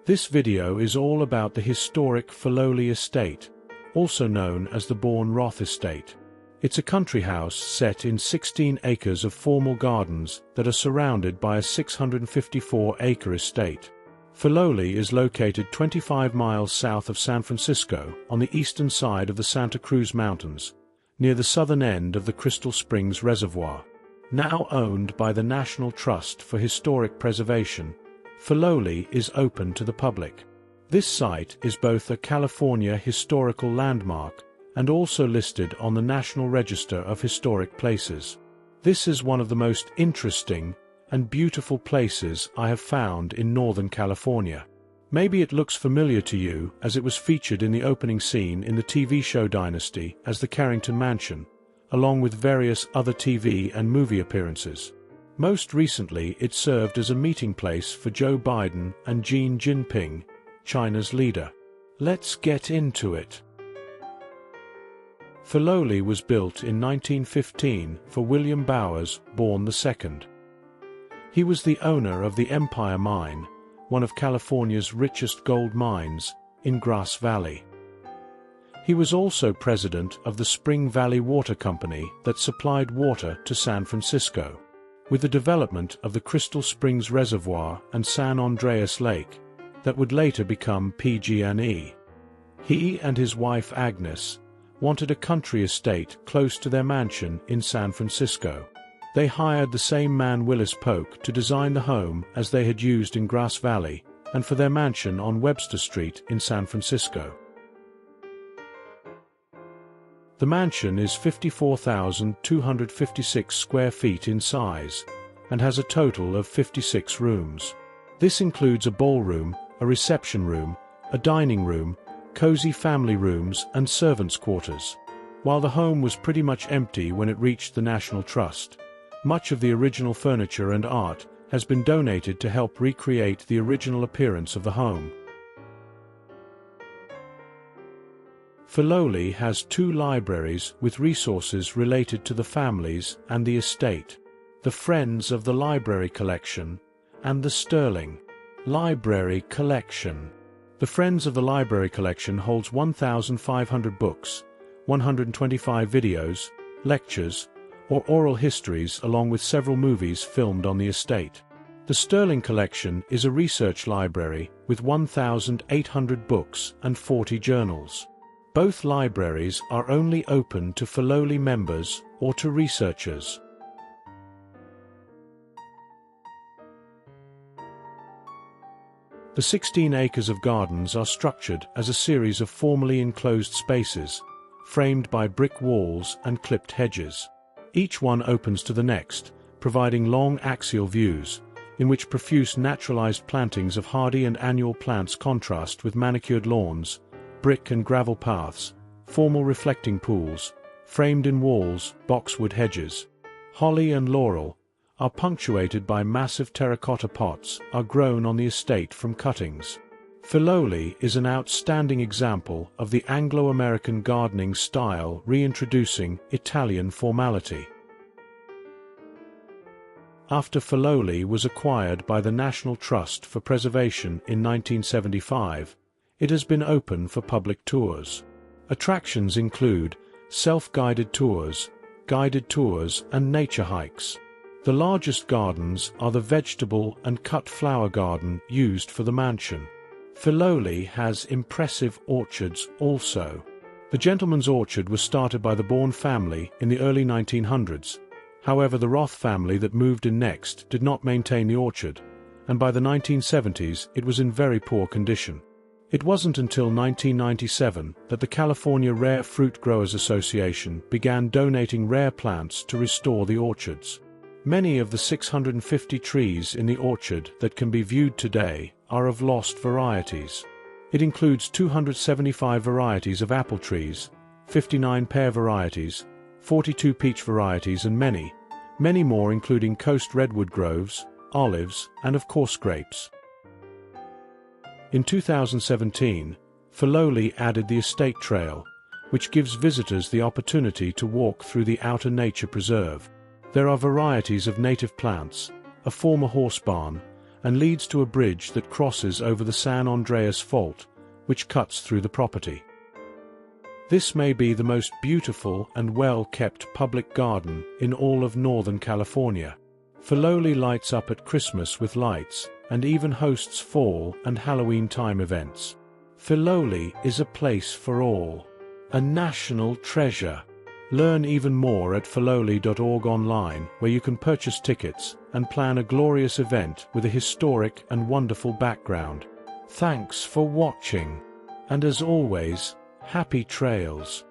This video is all about the historic Filoli Estate, also known as the Bourne-Roth Estate. It's a country house set in 16 acres of formal gardens that are surrounded by a 654-acre estate. Filoli is located 25 miles south of San Francisco on the eastern side of the Santa Cruz Mountains, near the southern end of the Crystal Springs Reservoir. Now owned by the National Trust for Historic Preservation, Filoli is open to the public. This site is both a California historical landmark and also listed on the National Register of Historic Places. This is one of the most interesting and beautiful places I have found in Northern California. Maybe it looks familiar to you as it was featured in the opening scene in the TV show Dynasty as the Carrington Mansion, along with various other TV and movie appearances. Most recently, it served as a meeting place for Joe Biden and Xi Jinping, China's leader. Let's get into it. Filoli was built in 1915 for William Bowers, Bourne II. He was the owner of the Empire Mine, one of California's richest gold mines, in Grass Valley. He was also president of the Spring Valley Water Company that supplied water to San Francisco. With the development of the Crystal Springs Reservoir and San Andreas Lake, that would later become PG&E, he and his wife Agnes wanted a country estate close to their mansion in San Francisco. They hired the same man Willis Polk to design the home as they had used in Grass Valley and for their mansion on Webster Street in San Francisco. The mansion is 54,256 square feet in size and has a total of 56 rooms. This includes a ballroom, a reception room, a dining room, cozy family rooms and servants' quarters. While the home was pretty much empty when it reached the National Trust, much of the original furniture and art has been donated to help recreate the original appearance of the home. Filoli has 2 libraries with resources related to the families and the estate: the Friends of the Library Collection and the Sterling Library Collection. The Friends of the Library Collection holds 1,500 books, 125 videos, lectures, or oral histories along with several movies filmed on the estate. The Sterling Collection is a research library with 1,800 books and 40 journals. Both libraries are only open to Filoli members or to researchers. The 16 acres of gardens are structured as a series of formally enclosed spaces, framed by brick walls and clipped hedges. Each one opens to the next, providing long axial views, in which profuse naturalized plantings of hardy and annual plants contrast with manicured lawns, brick and gravel paths, formal reflecting pools, framed-in walls, boxwood hedges. Holly and laurel are punctuated by massive terracotta pots are grown on the estate from cuttings. Filoli is an outstanding example of the Anglo-American gardening style reintroducing Italian formality. After Filoli was acquired by the National Trust for Preservation in 1975, it has been open for public tours. Attractions include self-guided tours, guided tours and nature hikes. The largest gardens are the vegetable and cut flower garden used for the mansion. Filoli has impressive orchards also. The Gentleman's Orchard was started by the Bourne family in the early 1900s. However, the Roth family that moved in next did not maintain the orchard, and by the 1970s it was in very poor condition. It wasn't until 1997 that the California Rare Fruit Growers Association began donating rare plants to restore the orchards. Many of the 650 trees in the orchard that can be viewed today are of lost varieties. It includes 275 varieties of apple trees, 59 pear varieties, 42 peach varieties and many, many more including coast redwood groves, olives, and of course grapes. In 2017, Filoli added the Estate Trail, which gives visitors the opportunity to walk through the outer nature preserve. There are varieties of native plants, a former horse barn, and leads to a bridge that crosses over the San Andreas Fault, which cuts through the property. This may be the most beautiful and well-kept public garden in all of Northern California. Filoli lights up at Christmas with lights, and even hosts fall and Halloween time events. Filoli is a place for all. A national treasure. Learn even more at filoli.org online, where you can purchase tickets and plan a glorious event with a historic and wonderful background. Thanks for watching. And as always, happy trails.